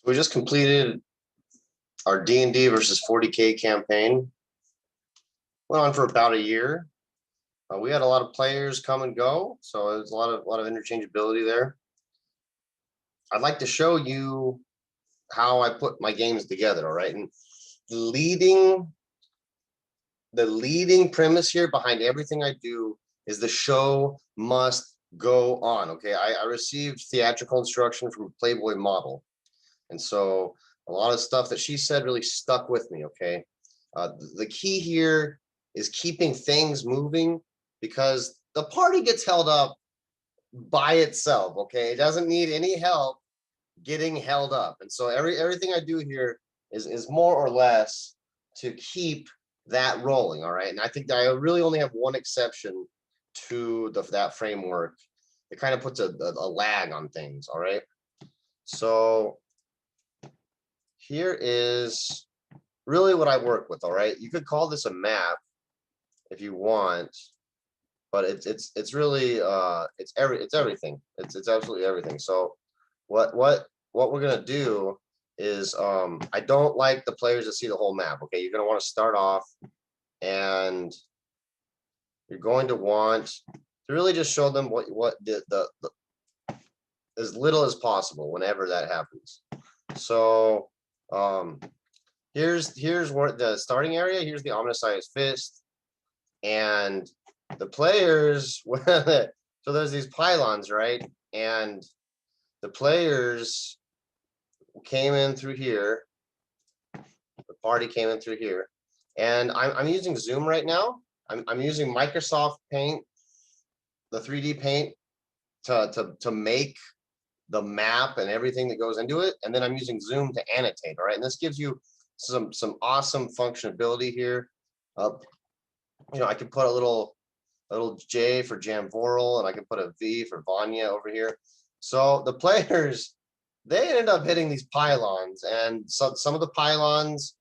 We just completed our D&D versus 40K campaign. Went on for about a year. We had a lot of players come and go, so there's a lot of interchangeability there. I'd like to show you how I put my games together, all right? And the leading premise here behind everything I do is the show must go on, okay? I received theatrical instruction from a Playboy model. And so a lot of stuff that she said really stuck with me, okay? The key here is keeping things moving because the party gets held up by itself, okay? It doesn't need any help getting held up. And so everything I do here is more or less to keep that rolling, all right? And I think that I really only have one exception to that framework. It kind of puts a lag on things, all right? So here is really what I work with, all right? You could call this a map if you want, but it's really it's everything. It's absolutely everything. So what we're gonna do is I don't like the players to see the whole map. Okay, you're gonna want to start off, and you're going to want to really just show them what the as little as possible whenever that happens. So here's where the starting area. Here's the ominous fist, and the players. So there's these pylons, right? And the players came in through here. The party came in through here, and I'm using Zoom right now. I'm using Microsoft Paint, the 3D Paint, to make the map and everything that goes into it, and then I'm using Zoom to annotate. All right, and this gives you some awesome functionality here. You know, I can put a little J for Jamvoral, and I can put a V for Vanya over here. So the players, they ended up hitting these pylons, and some of the pylons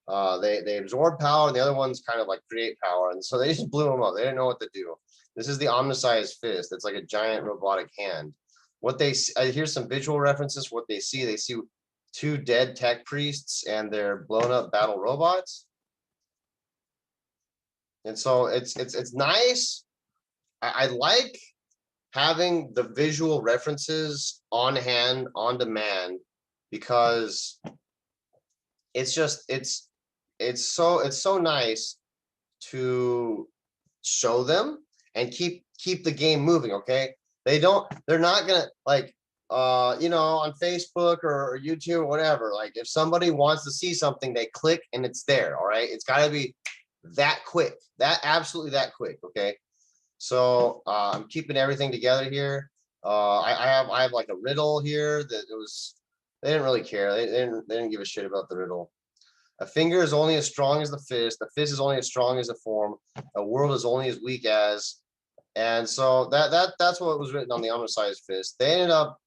they absorb power, and the other ones kind of like create power, and so they just blew them up. They didn't know what to do. This is the omniscience fist. It's like a giant robotic hand. What they here's some visual references. What they see two dead tech priests and their blown up battle robots. And so it's nice. I like having the visual references on hand, on demand, because it's so nice to show them and keep the game moving. Okay, they're not gonna like you know, on Facebook or YouTube or whatever. Like if somebody wants to see something, they click and it's there. All right, it's got to be that quick, absolutely that quick. Okay, so I'm keeping everything together here. I have like a riddle here that they didn't really care. They didn't give a shit about the riddle. A finger is only as strong as the fist. The fist is only as strong as the form. A world is only as weak as. And so that's what was written on the omniscience fist. They ended up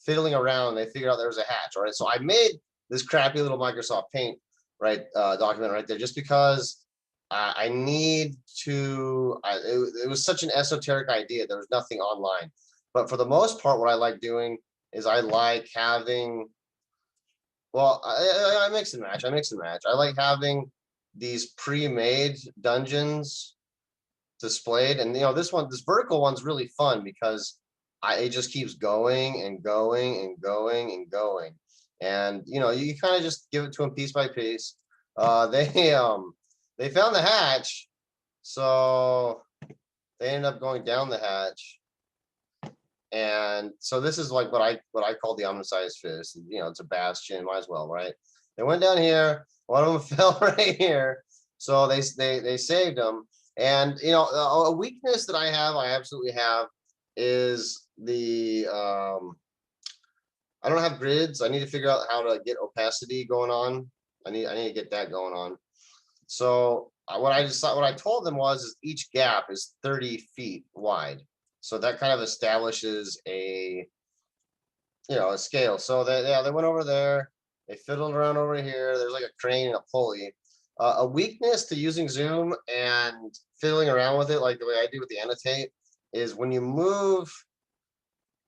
fiddling around. They figured out there was a hatch. All right, so I made this crappy little Microsoft Paint document right there just because I need to. It was such an esoteric idea. There was nothing online, but for the most part, what I like doing is I like having. Well, I mix and match. I like having these pre-made dungeons displayed, and you know, this vertical one's really fun because it just keeps going and going and going and going, and you know, you kind of just give it to them piece by piece. They found the hatch, so they ended up going down the hatch. And so this is like what I call the omniscience fist. You know, it's a bastion, might as well, right? They went down here, one of them fell right here. So they saved them. And you know, a weakness that I absolutely have is the I don't have grids. I need to figure out how to get opacity going on. I need to get that going on. So what I told them was each gap is 30 feet wide. So that kind of establishes a scale. So they went over there. They fiddled around over here. There's like a crane and a pulley. A weakness to using Zoom and fiddling around with it, like the way I do with the annotate, is when you move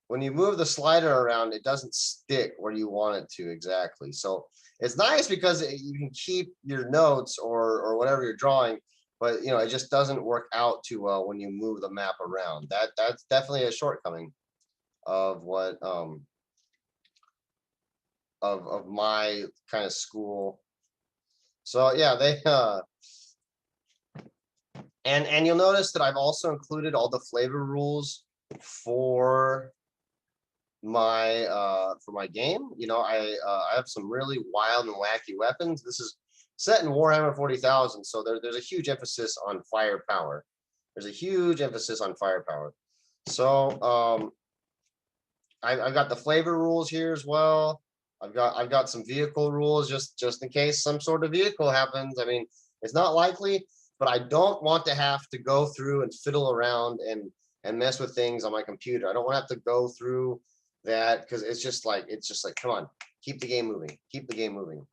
when you move the slider around, it doesn't stick where you want it to exactly. So it's nice because you can keep your notes or whatever you're drawing, but you know, it just doesn't work out too well when you move the map around. That's definitely a shortcoming of what of my kind of school. So yeah, they and you'll notice that I've also included all the flavor rules for my game. You know, I have some really wild and wacky weapons. This is set in Warhammer 40,000, so there's a huge emphasis on firepower. There's a huge emphasis on firepower. So I've got the flavor rules here as well. I've got some vehicle rules just in case some sort of vehicle happens. I mean, it's not likely, but I don't want to have to go through and fiddle around and mess with things on my computer. I don't want to have to go through that because it's just like come on, keep the game moving, keep the game moving.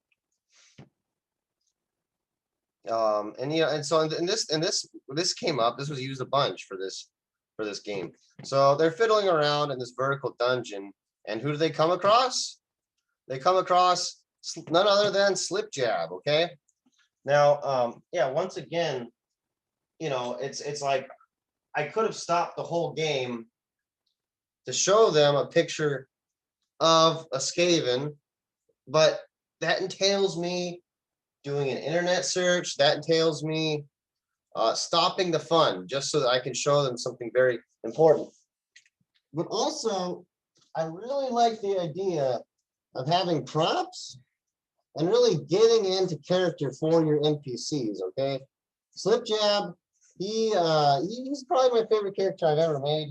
And you know, and so in this came up. This was used a bunch for this game. So they're fiddling around in this vertical dungeon, and who do they come across? They come across none other than Slip Jab. Okay, now yeah, once again, you know, it's like I could have stopped the whole game to show them a picture of a Skaven, but that entails me doing an internet search. That entails me stopping the fun just so that I can show them something very important. But also, I really like the idea of having props and really getting into character for your NPCs, okay? Slip Jab, he's probably my favorite character I've ever made.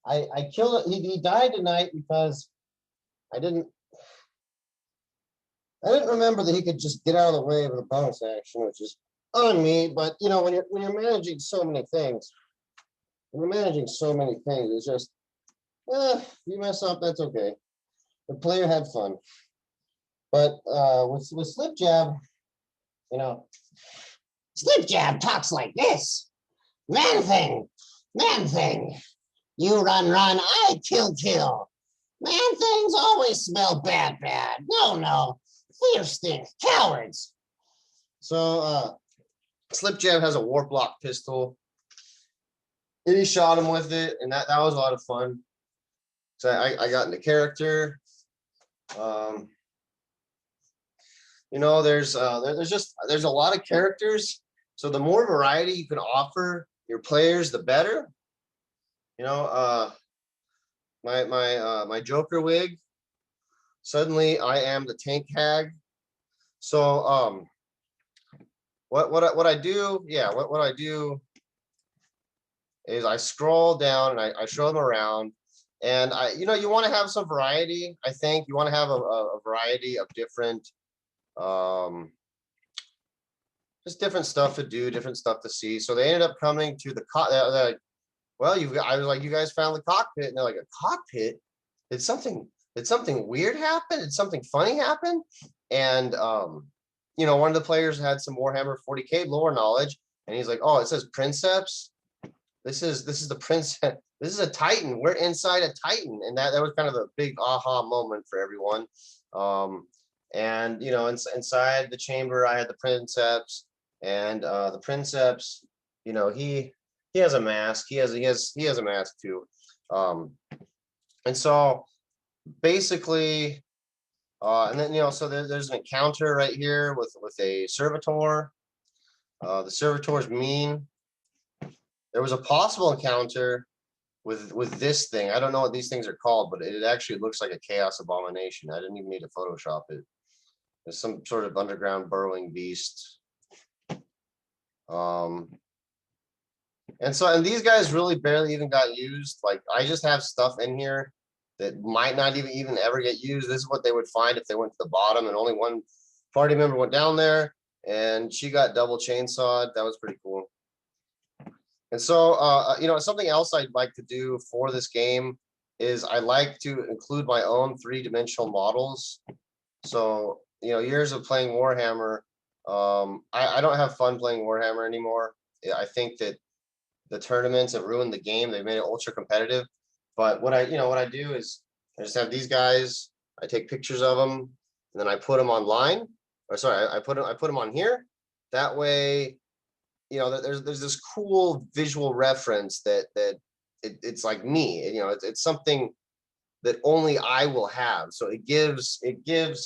I killed it. He died tonight because I didn't remember that he could just get out of the way with a bonus action, which is on me. But you know, when you're managing so many things, it's just you mess up, that's okay. The player had fun. But with Slip Jab, you know, Slip Jab talks like this. Man thing. You run, I kill. Man things always smell bad. No. Fear stinks. Cowards. So Slip Jab has a warp lock pistol. And he shot him with it, and that was a lot of fun. So I got into character. You know, there's a lot of characters. So the more variety you can offer your players, the better. You know, my Joker wig. Suddenly, I am the tank hag. So what I do? Yeah, what I do is I scroll down and I show them around, and you know, you want to have some variety. I think you want to have a variety of different just different stuff to do, different stuff to see. So they ended up coming to the well, I was like, you guys found the cockpit, and they're like, a cockpit? Did something weird happen? Did something funny happen? And you know, one of the players had some Warhammer 40K lore knowledge, and he's like, oh, it says Princeps. This is the Princess. This is a Titan. We're inside a Titan, and that was kind of a big aha moment for everyone. And you know, inside the chamber, I had the Princeps, and the Princeps, you know, he has a mask. He has a mask too. And so basically, and then, you know, so there's an encounter right here with a servitor. The servitor is mean. There was a possible encounter with this thing. I don't know what these things are called, but it actually looks like a chaos abomination. I didn't even need to Photoshop it. It's some sort of underground burrowing beast. And these guys really barely even got used. Like, I just have stuff in here that might not even ever get used. This is what they would find if they went to the bottom, and only one party member went down there, and she got double chainsawed. That was pretty cool. And so, you know, something else I'd like to do for this game is I like to include my own three-dimensional models. So, you know, years of playing Warhammer, I don't have fun playing Warhammer anymore. I think that the tournaments have ruined the game. They made it ultra competitive. But what I do is I just have these guys. I take pictures of them, and then I put them online. Or sorry, I put them on here. That way, there's this cool visual reference that it's like me. It's something that only I will have. So it gives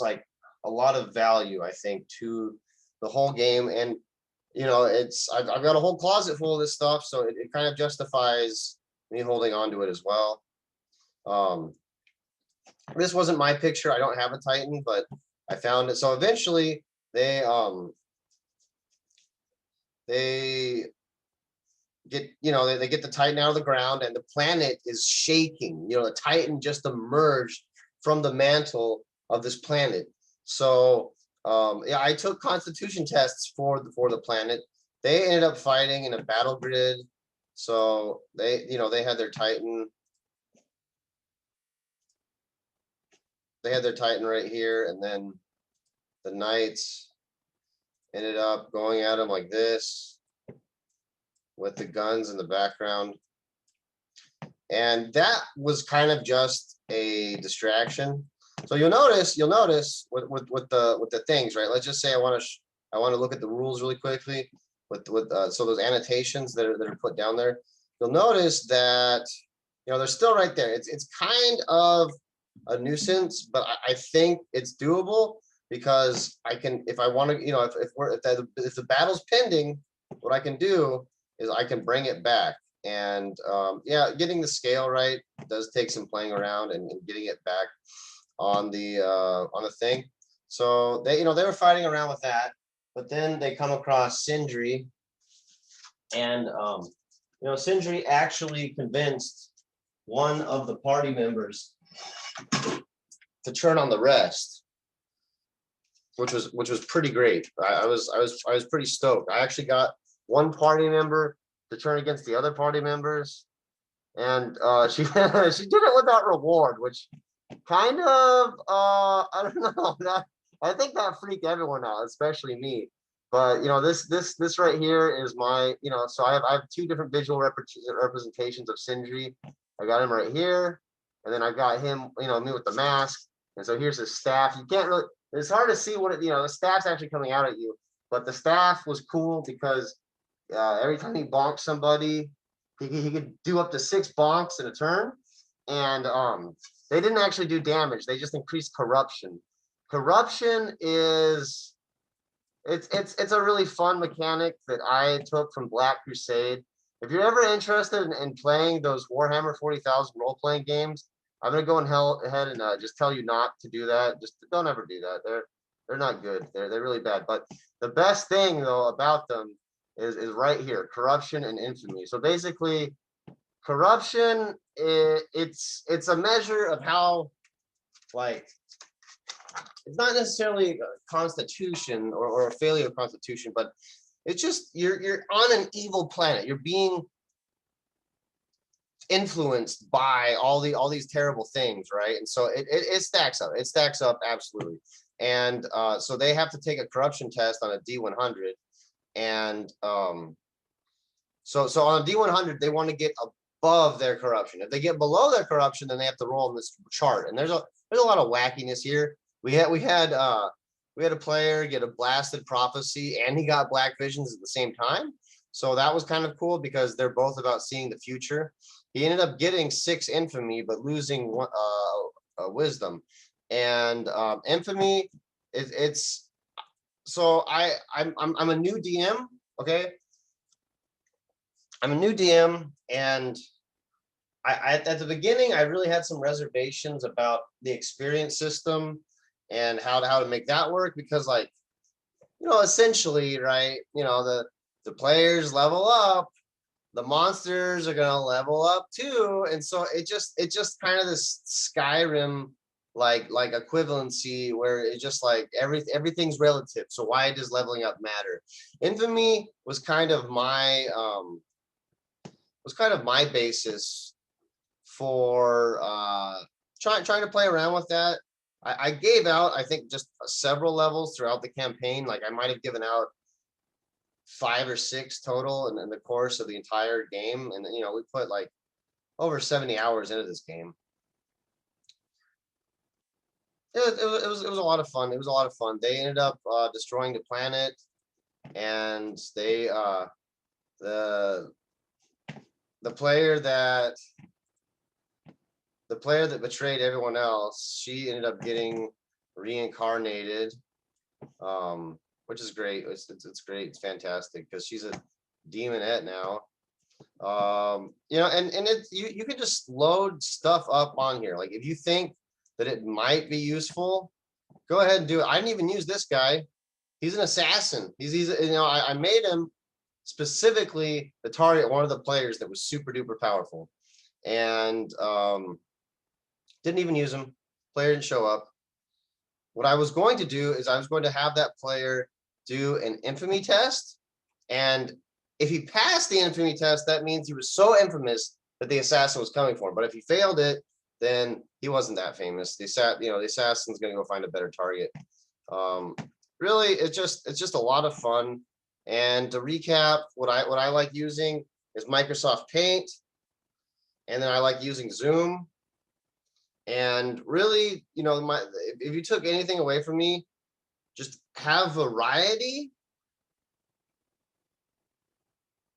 like a lot of value, I think, to the whole game. And I've got a whole closet full of this stuff, so it kind of justifies me holding on to it as well. This wasn't my picture. I don't have a Titan, but I found it. So eventually they get they get the Titan out of the ground, and the planet is shaking. The Titan just emerged from the mantle of this planet. So yeah, I took constitution tests for the planet. They ended up fighting in a battle grid. So they had their Titan. They had their Titan right here, and then the knights ended up going at him like this with the guns in the background. And that was kind of just a distraction. So you'll notice with the things, right? Let's just say I want to look at the rules really quickly with so those annotations that are put down there. You'll notice that they're still right there. It's kind of a nuisance, but I think it's doable because I can, if I want to, if the battle's pending, what I can do is I can bring it back. And yeah, getting the scale right does take some playing around and getting it back on the thing. So they were fighting around with that, but then they come across Syndry, and Syndry actually convinced one of the party members to turn on the rest, which was pretty great. I was pretty stoked. I actually got one party member to turn against the other party members, and she she did it without reward, which kind of I don't know, that I think that freaked everyone out, especially me. But this right here is my so I have two different visual representations of Syndry. I got him right here, and then I got him me with the mask, and so here's his staff. You can't really, it's hard to see what the staff's actually coming out at you, but the staff was cool because every time he bonked somebody, he could do up to 6 bonks in a turn, and they didn't actually do damage. They just increased corruption. Corruption is it's a really fun mechanic that I took from Black Crusade. If you're ever interested in playing those Warhammer 40,000 role-playing games, I'm gonna go ahead and just tell you not to do that. Just don't ever do that. They're not good. They're really bad. But the best thing though about them is right here: corruption and infamy. So basically, corruption it's a measure of how, like, it's not necessarily a constitution or a failure of constitution, but it's just you're on an evil planet. You're being influenced by all these terrible things, right? And so it stacks up. It stacks up absolutely. And so they have to take a corruption test on a D100, and so on a D100 they want to get above their corruption. If they get below their corruption, then they have to roll on this chart. And there's a lot of wackiness here. We had a player get a blasted prophecy, and he got black visions at the same time. So that was kind of cool because they're both about seeing the future. He ended up getting 6 infamy, but losing wisdom. And infamy it's so I'm a new DM, okay? I'm a new DM, and I at the beginning I really had some reservations about the experience system and how to make that work, because, like, essentially, right, the players level up, the monsters are gonna level up too, and so it just kind of this Skyrim like equivalency where it just like everything's relative. So why does leveling up matter? Infamy was kind of my basis for trying to play around with that. I gave out, I think, just several levels throughout the campaign. Like, I might have given out 5 or 6 total in the course of the entire game. And we put like over 70 hours into this game. It was a lot of fun. It was a lot of fun. They ended up destroying the planet, and they the player that betrayed everyone else, she ended up getting reincarnated, which is great. It's great. It's fantastic because she's a Demonet now. You know, and you can just load stuff up on here. Like if you think that it might be useful, go ahead and do it. I didn't even use this guy. He's an assassin. He's you know, I made him specifically to target one of the players that was super duper powerful, and didn't even use him. Player didn't show up. What I was going to do is I was going to have that player do an infamy test, and if he passed the infamy test, that means he was so infamous that the assassin was coming for him. But if he failed it, then he wasn't that famous. The assassin's going to go find a better target. Really, it's just a lot of fun. And to recap, what I like using is Microsoft Paint, and then I like using Zoom. And really, you know, if you took anything away from me, just have variety,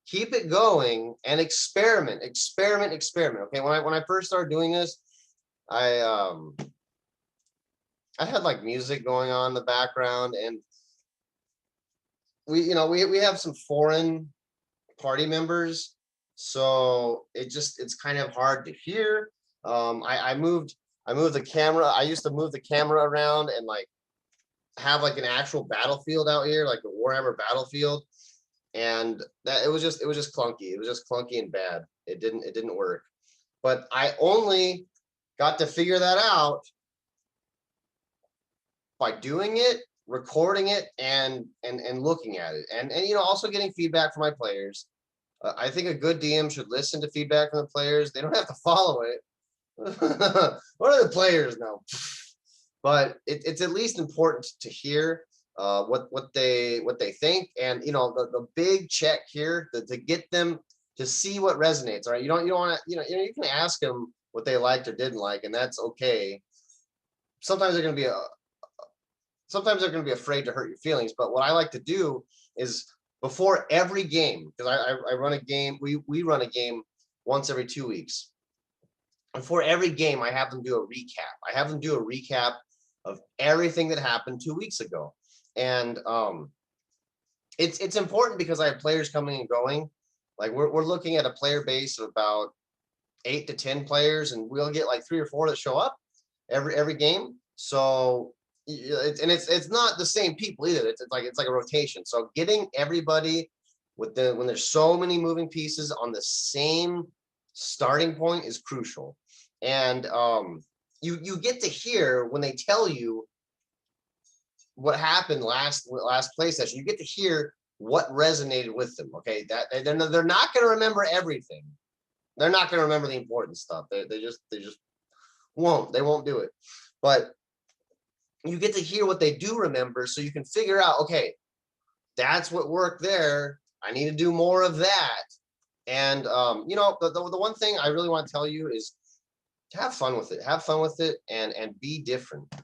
keep it going, and experiment. Okay, when I first started doing this, I had like music going on in the background, and we have some foreign party members, so it's kind of hard to hear. I moved the camera. I used to move the camera around and like have like an actual battlefield out here, like a Warhammer battlefield, and that it was just clunky. It was just clunky and bad. It didn't work. But I only got to figure that out by doing it, recording it, and looking at it, and you know, also getting feedback from my players. I think a good DM should listen to feedback from the players. They don't have to follow it. What do the players know? But it's at least important to hear what they think, and you know, the big check here to get them to see what resonates. All right, you don't want to, you can ask them what they liked or didn't like, and that's okay. Sometimes they're going to be afraid to hurt your feelings. But what I like to do is before every game, because I run a game, we run a game once every 2 weeks. Before every game, I have them do a recap. I have them do a recap of everything that happened 2 weeks ago. And it's important because I have players coming and going. Like we're looking at a player base of about 8 to 10 players, and we'll get like 3 or 4 that show up every game. So it's not the same people either. It's like a rotation. So getting everybody when there's so many moving pieces on the same starting point is crucial. And you get to hear when they tell you what happened last play session. You get to hear what resonated with them. Okay, that they're not going to remember everything. They're not going to remember the important stuff. They just won't. They won't do it. But you get to hear what they do remember, so you can figure out, okay, that's what worked there. I need to do more of that. And you know, the one thing I really want to tell you is to have fun with it. Have fun with it, and be different.